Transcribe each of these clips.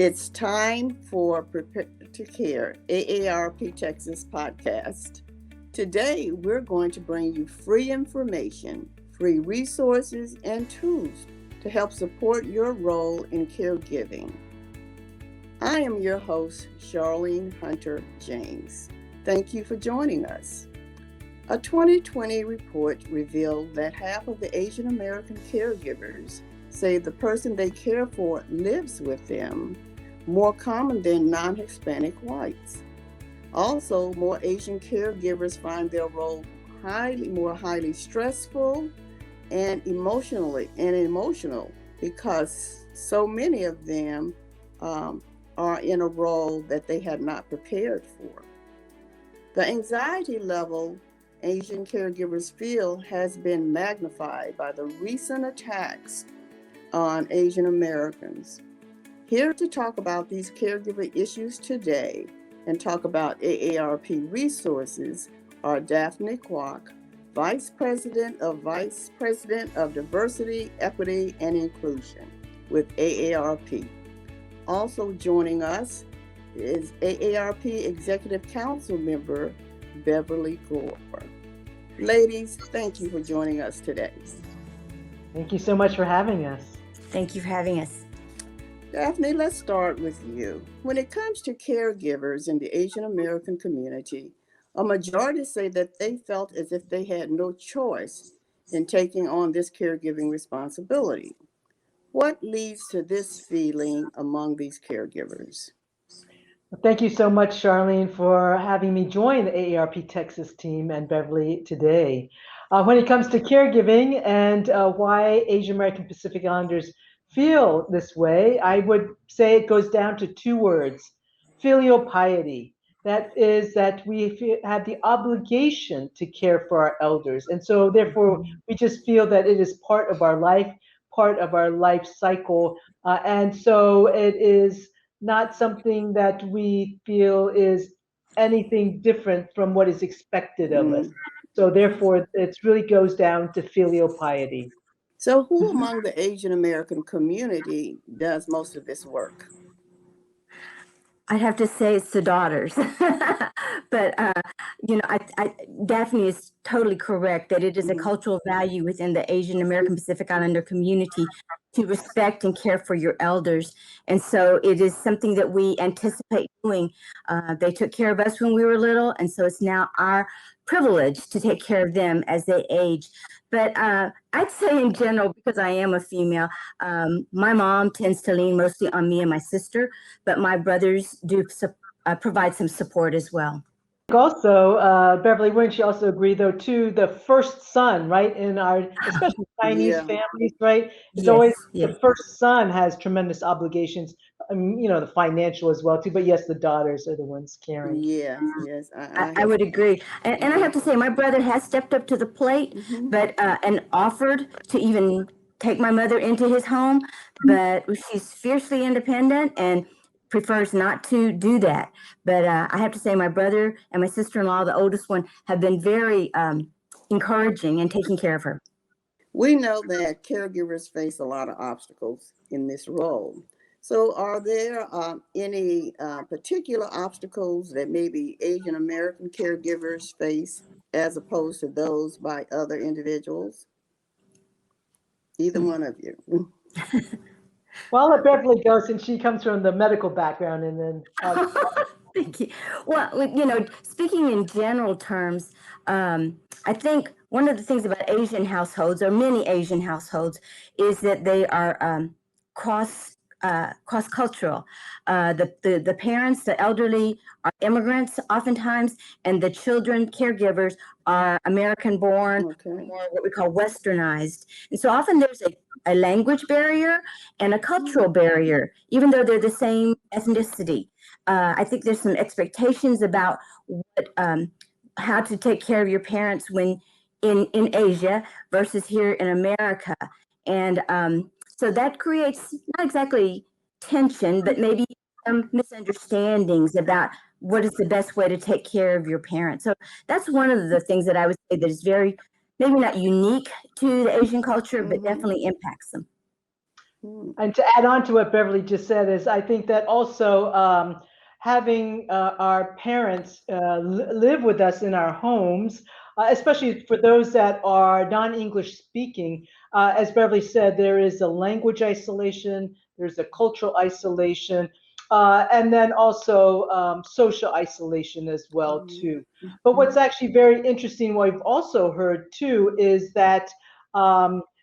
It's time for Prepare to Care, AARP Texas podcast. Today, we're going to bring you free information, free resources, and tools to help support your role in caregiving. I am your host, Charlene Hunter James. Thank you for joining us. A 2020 report revealed that half of the Asian American caregivers say the person they care for lives with them, more common than non-Hispanic whites. Also, more Asian caregivers find their role more highly stressful and emotional because so many of them are in a role that they had not prepared for. The anxiety level Asian caregivers feel has been magnified by the recent attacks on Asian Americans. Here to talk about these caregiver issues today and talk about AARP resources are Daphne Kwok, Vice President of Diversity, Equity, and Inclusion with AARP. Also joining us is AARP Executive Council member Beverly Gor. Ladies, thank you for joining us today. Thank you so much for having us. Thank you for having us. Daphne, let's start with you. When it comes to caregivers in the Asian American community, a majority say that they felt as if they had no choice in taking on this caregiving responsibility. What leads to this feeling among these caregivers? Thank you so much, Charlene, for having me join the AARP Texas team and Beverly today. When it comes to caregiving and why Asian American Pacific Islanders feel this way, I would say it goes down to two words: filial piety. That is that we have the obligation to care for our elders. And so therefore, we just feel that it is part of our life, part of our life cycle. And so it is not something that we feel is anything different from what is expected of us. So therefore, it really goes down to filial piety. So who among the Asian American community does most of this work? I'd have to say it's the daughters. But, Daphne is totally correct that it is a cultural value within the Asian American Pacific Islander community to respect and care for your elders. And so it is something that we anticipate doing. They took care of us when we were little, and so it's now our privilege to take care of them as they age. But I'd say in general, because I am a female, my mom tends to lean mostly on me and my sister, but my brothers do provide some support as well. Also, Beverly, wouldn't you also agree, though, to the first son, right? In our, especially Chinese families, right? It's always the first son has tremendous obligations, the financial as well, too. But yes, the daughters are the ones caring. Yes. I would agree. And I have to say, my brother has stepped up to the plate, but and offered to even take my mother into his home, but she's fiercely independent and prefers not to do that. But I have to say my brother and my sister-in-law, the oldest one, have been very encouraging and taking care of her. We know that caregivers face a lot of obstacles in this role. So are there any particular obstacles that maybe Asian American caregivers face as opposed to those by other individuals? Either one of you. Well, I'll let Beverly go since she comes from the medical background, and then. Thank you. Well, speaking in general terms, I think one of the things about Asian households, or many Asian households, is that they are cross-cultural. The parents, the elderly, are immigrants oftentimes, and the children, caregivers, are American-born, more what we call Westernized. And so often there's a language barrier and a cultural barrier, even though they're the same ethnicity. I think there's some expectations about how to take care of your parents when in Asia versus here in America. And so that creates not exactly tension, but maybe some misunderstandings about what is the best way to take care of your parents. So that's one of the things that I would say that is very, maybe not unique to the Asian culture, but definitely impacts them. And to add on to what Beverly just said is, I think that also having our parents live with us in our homes, especially for those that are non-English speaking, as Beverly said, there is a language isolation, there's a cultural isolation, and then also social isolation as well too. But what's actually very interesting, what we've also heard too, is that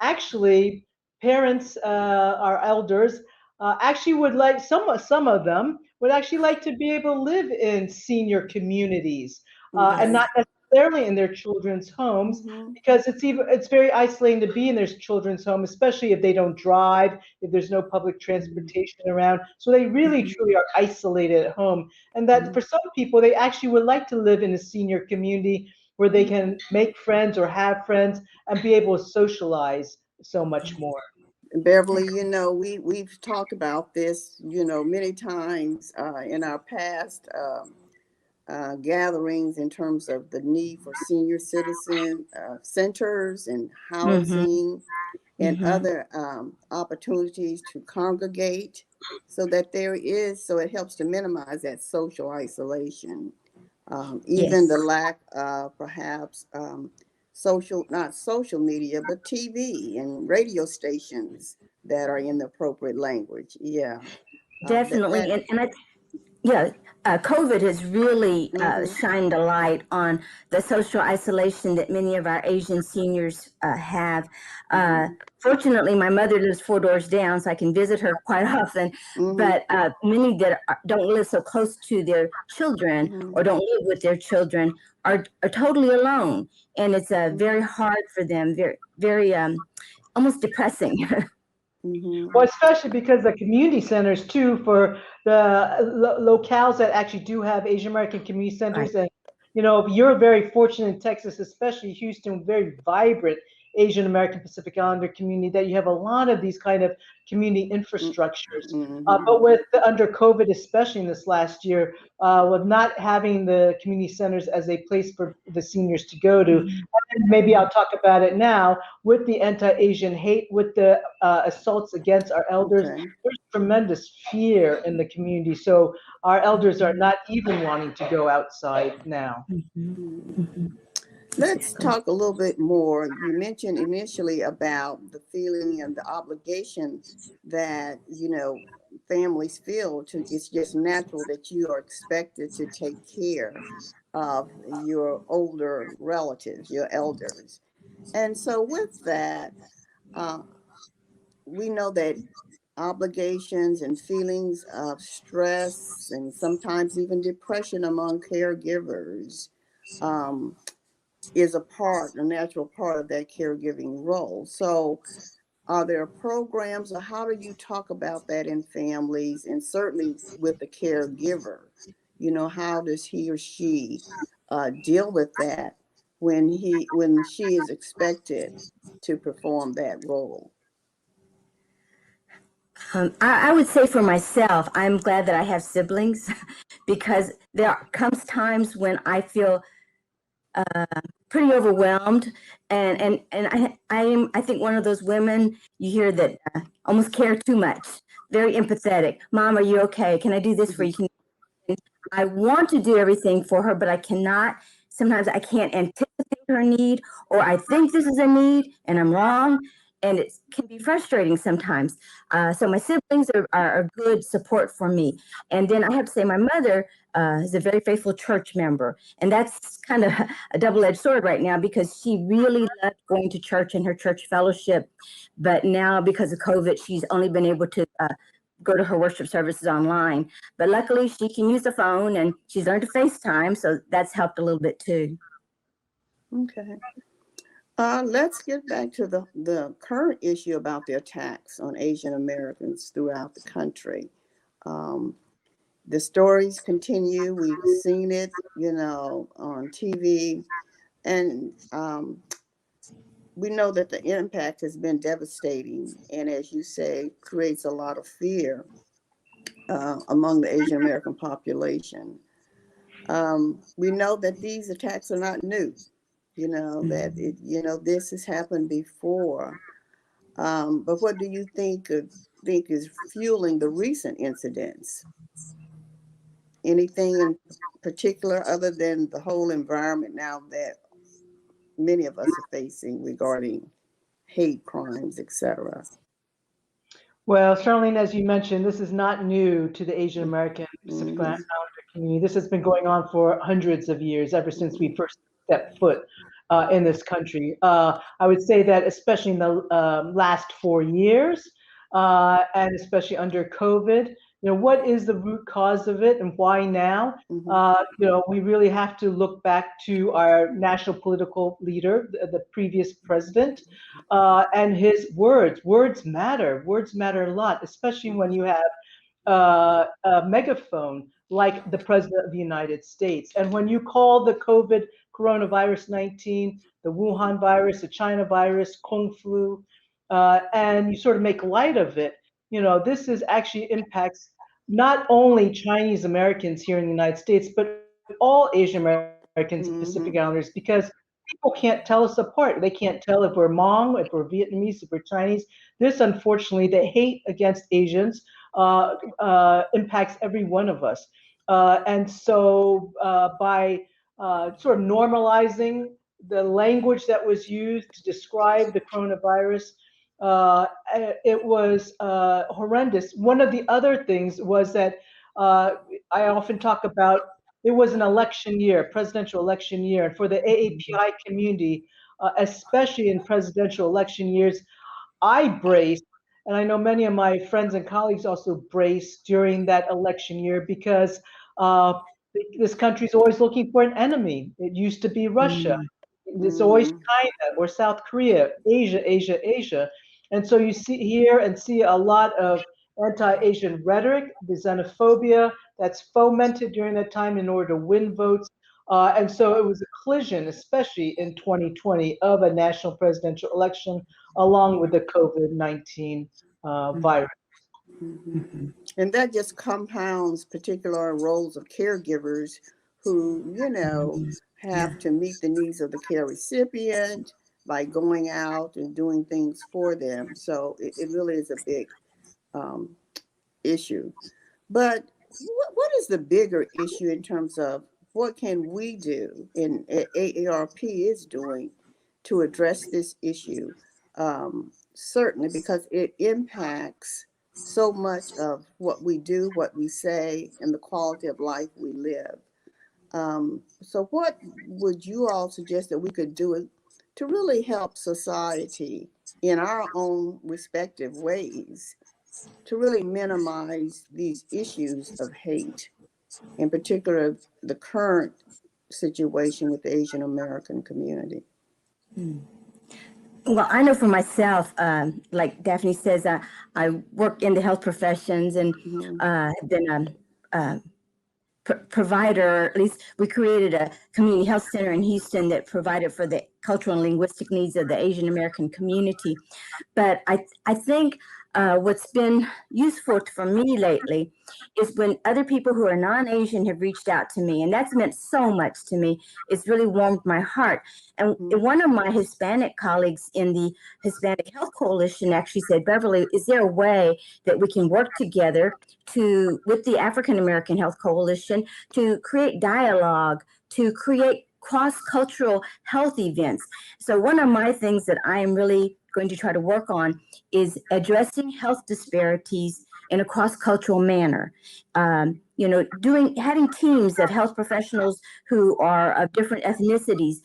actually parents, our elders, actually would like some of them would actually like to be able to live in senior communities and not necessarily in their children's homes, because it's very isolating to be in their children's home, especially if they don't drive, if there's no public transportation around. So they really truly are isolated at home, and that for some people they actually would like to live in a senior community where they can make friends or have friends and be able to socialize so much more. Beverly, we've talked about this, many times in our past gatherings in terms of the need for senior citizen centers and housing and other opportunities to congregate, so it helps to minimize that social isolation. Even the lack of perhaps not social media, but TV and radio stations that are in the appropriate language. Yeah. Definitely. Yeah, COVID has really shined a light on the social isolation that many of our Asian seniors have. Fortunately, my mother lives 4 doors down, so I can visit her quite often. But many that don't live so close to their children or don't live with their children are totally alone, and it's very hard for them, very, very almost depressing. Well, especially because the community centers too, for the locales that actually do have Asian American community centers, and you're very fortunate in Texas, especially Houston, very vibrant Asian American Pacific Islander community, that you have a lot of these kind of community infrastructures. But with under COVID, especially in this last year, with not having the community centers as a place for the seniors to go to, and maybe I'll talk about it now, with the anti-Asian hate, with the assaults against our elders, there's tremendous fear in the community. So our elders are not even wanting to go outside now. Let's talk a little bit more. You mentioned initially about the feeling and the obligation that, families feel to, it's just natural that you are expected to take care of your older relatives, your elders. And so with that, we know that obligations and feelings of stress and sometimes even depression among caregivers is a natural part of that caregiving role. So are there programs, or how do you talk about that in families, and certainly with the caregiver? How does he or she deal with that when she is expected to perform that role? I would say for myself, I'm glad that I have siblings because there comes times when I feel pretty overwhelmed, and I think one of those women you hear that almost care too much, very empathetic. Mom, are you okay? Can I do this for you? I want to do everything for her, but I cannot. Sometimes I can't anticipate her need, or I think this is a need and I'm wrong. And it can be frustrating sometimes. So my siblings are good support for me. And then I have to say my mother is a very faithful church member. And that's kind of a double-edged sword right now, because she really loved going to church and her church fellowship. But now because of COVID, she's only been able to go to her worship services online. But luckily she can use the phone, and she's learned to FaceTime. So that's helped a little bit too. Okay. Let's get back to the current issue about the attacks on Asian Americans throughout the country. The stories continue. We've seen it, on TV, and we know that the impact has been devastating, and as you say, creates a lot of fear among the Asian American population. We know that these attacks are not new. That this has happened before. But what do you think is fueling the recent incidents? Anything in particular other than the whole environment now that many of us are facing regarding hate crimes, etc.? Well, Charlene, as you mentioned, this is not new to the Asian American Pacific Mm-hmm. Islander community. This has been going on for hundreds of years, ever since we first stepped foot in this country. I would say that especially in the last 4 years, and especially under COVID, what is the root cause of it and why now? We really have to look back to our national political leader, the previous president, and his words. Words matter. Words matter a lot, especially when you have a megaphone like the president of the United States. And when you call the COVID coronavirus 19, the Wuhan virus, the China virus, Kung flu, and you sort of make light of it, this is actually impacts not only Chinese Americans here in the United States, but all Asian Americans and Pacific Islanders, because people can't tell us apart. They can't tell if we're Hmong, if we're Vietnamese, if we're Chinese. This, unfortunately, the hate against Asians impacts every one of us. And so by sort of normalizing the language that was used to describe the coronavirus, it was horrendous. One of the other things was that I often talk about it was an election year, presidential election year. And for the AAPI community, especially in presidential election years, I braced, and I know many of my friends and colleagues also braced during that election year because this country is always looking for an enemy. It used to be Russia. It's always China or South Korea, Asia. And so you hear a lot of anti-Asian rhetoric, the xenophobia that's fomented during that time in order to win votes. And so it was a collision, especially in 2020, of a national presidential election, along with the COVID-19 virus. And that just compounds particular roles of caregivers who, have to meet the needs of the care recipient by going out and doing things for them. So it really is a big issue. But what is the bigger issue in terms of what can we do, and AARP is doing, to address this issue? Certainly, because it impacts so much of what we do, what we say, and the quality of life we live. So what would you all suggest that we could do to really help society in our own respective ways to really minimize these issues of hate, in particular the current situation with the Asian American community? Well, I know for myself, like Daphne says, I work in the health professions and have been a provider. At least we created a community health center in Houston that provided for the cultural and linguistic needs of the Asian American community. But I think what's been useful for me lately is when other people who are non-Asian have reached out to me, and that's meant so much to me. It's really warmed my heart. And one of my Hispanic colleagues in the Hispanic Health Coalition actually said, Beverly, is there a way that we can work together with the African American Health Coalition to create dialogue, to create cross-cultural health events? So one of my things that I am really going to try to work on is addressing health disparities in a cross-cultural manner. Having teams of health professionals who are of different ethnicities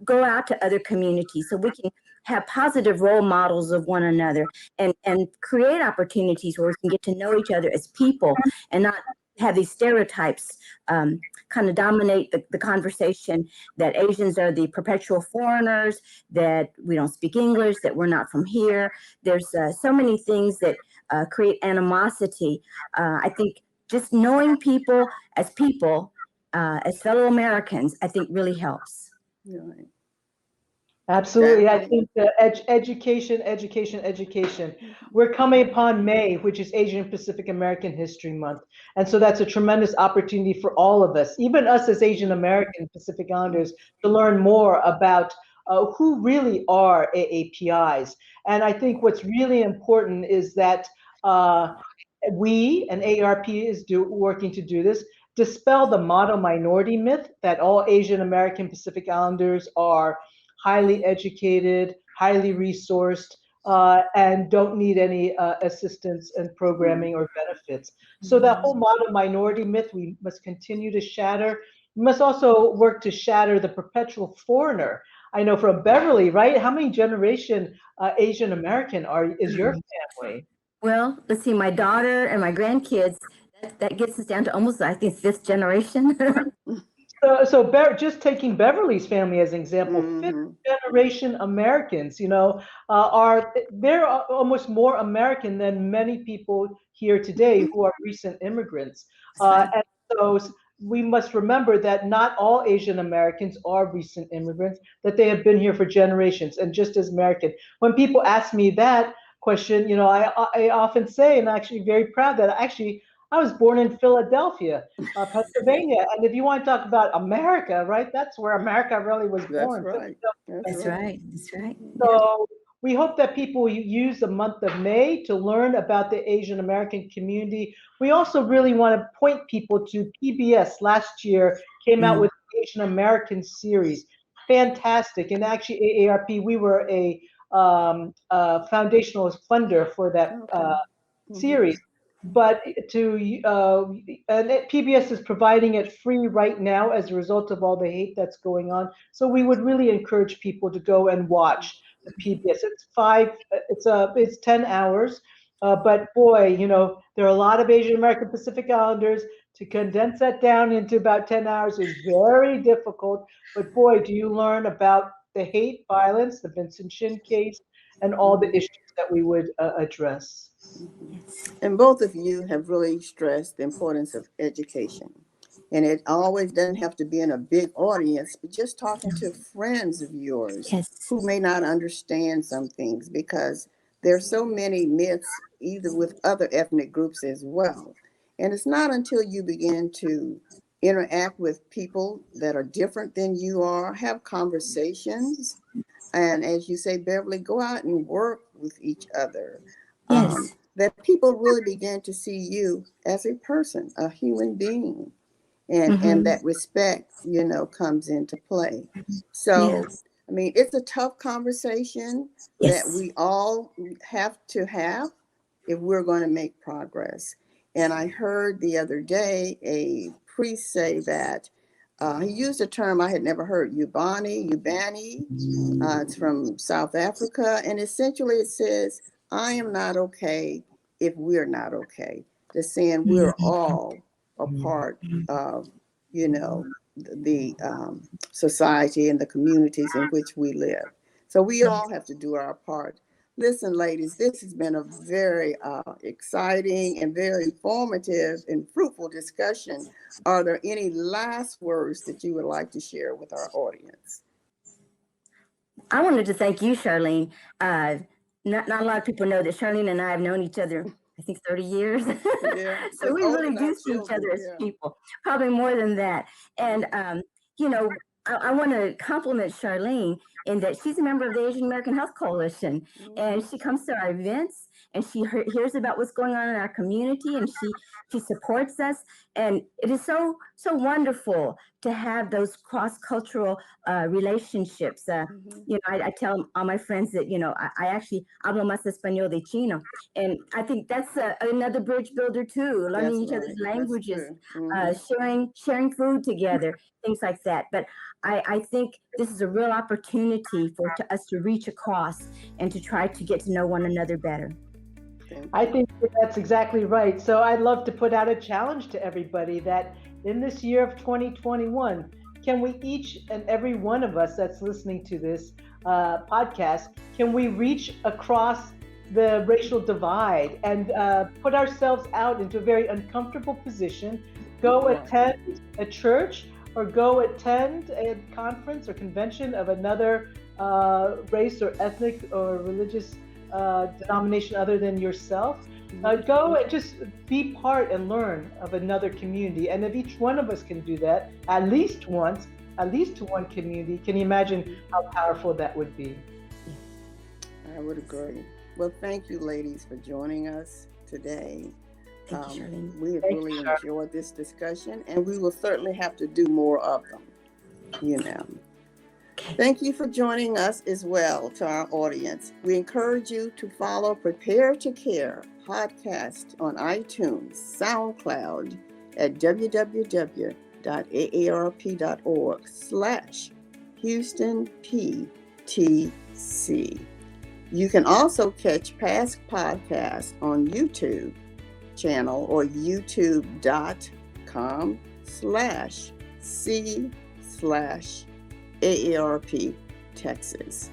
go out to other communities so we can have positive role models of one another and create opportunities where we can get to know each other as people and not have these stereotypes kind of dominate the conversation, that Asians are the perpetual foreigners, that we don't speak English, that we're not from here. There's so many things that create animosity. I think just knowing people, as fellow Americans, I think really helps. Right. Absolutely. I think education. We're coming upon May, which is Asian Pacific American History Month. And so that's a tremendous opportunity for all of us, even us as Asian American Pacific Islanders, to learn more about who really are AAPIs. And I think what's really important is that we, and AARP is working to do this, dispel the model minority myth that all Asian American Pacific Islanders are highly educated, highly resourced, and don't need any assistance and programming or benefits. So that whole model minority myth we must continue to shatter. We must also work to shatter the perpetual foreigner. I know from Beverly, right? How many generation Asian American is your family? Well, let's see, my daughter and my grandkids, that gets us down to almost, I think, 5th generation. So just taking Beverly's family as an example, 5th generation Americans, they're almost more American than many people here today who are recent immigrants. And so we must remember that not all Asian Americans are recent immigrants, that they have been here for generations and just as American. When people ask me that question, I often say, and I'm actually very proud that I was born in Philadelphia, Pennsylvania. And if you want to talk about America, right, that's where America really was born. That's right. So we hope that people use the month of May to learn about the Asian American community. We also really want to point people to PBS last year came out with the Asian American series. Fantastic. And actually AARP, we were a foundational funder for that series. But PBS is providing it free right now as a result of all the hate that's going on. So we would really encourage people to go and watch the PBS. It's 10 hours, but boy, there are a lot of Asian American Pacific Islanders. To condense that down into about 10 hours is very difficult. But boy, do you learn about the hate, violence, the Vincent Shin case, and all the issues that we would address. And both of you have really stressed the importance of education. And it always doesn't have to be in a big audience, but just talking to friends of yours who may not understand some things, because there's so many myths, either with other ethnic groups as well. And it's not until you begin to interact with people that are different than you are, have conversations, and as you say, Beverly, go out and work with each other. That people really begin to see you as a person, a human being, and that respect, comes into play. So, I mean, it's a tough conversation that we all have to have if we're going to make progress. And I heard the other day a priest say that he used a term I had never heard, Ubani. It's from South Africa. And essentially it says, I am not okay if we're not okay. They're saying we're all a part of, the society and the communities in which we live. So we all have to do our part. Listen, ladies, this has been a very exciting and very informative and fruitful discussion. Are there any last words that you would like to share with our audience? I wanted to thank you, Charlene. Not a lot of people know that Charlene and I have known each other, I think, 30 years. So we really do see each other as people, probably more than that. And, I want to compliment Charlene in that she's a member of the Asian American Health Coalition, and she comes to our events and she hears about what's going on in our community, and she supports us. And it is so wonderful to have those cross-cultural relationships. I tell all my friends that, I actually hablo más español de chino. And I think that's another bridge builder too, learning each other's languages, sharing food together, things like that. But I think this is a real opportunity for us to reach across and to try to get to know one another better. I think that's exactly right. So I'd love to put out a challenge to everybody that in this year of 2021, can we each and every one of us that's listening to this podcast, can we reach across the racial divide and put ourselves out into a very uncomfortable position, go attend a church or go attend a conference or convention of another race or ethnic or religious denomination other than yourself. Go and just be part and learn of another community. And if each one of us can do that at least once, at least to one community, can you imagine how powerful that would be? I would agree. Well, thank you, ladies, for joining us today. Thank you, Charlene. We have really enjoyed this discussion, and we will certainly have to do more of them, you know. Thank you for joining us as well to our audience. We encourage you to follow Prepare to Care podcast on iTunes, SoundCloud at www.aarp.org/HoustonPTC. You can also catch past podcasts on YouTube channel or youtube.com/C/AARP Texas.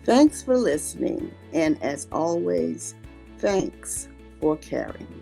Thanks for listening, and as always, thanks for caring.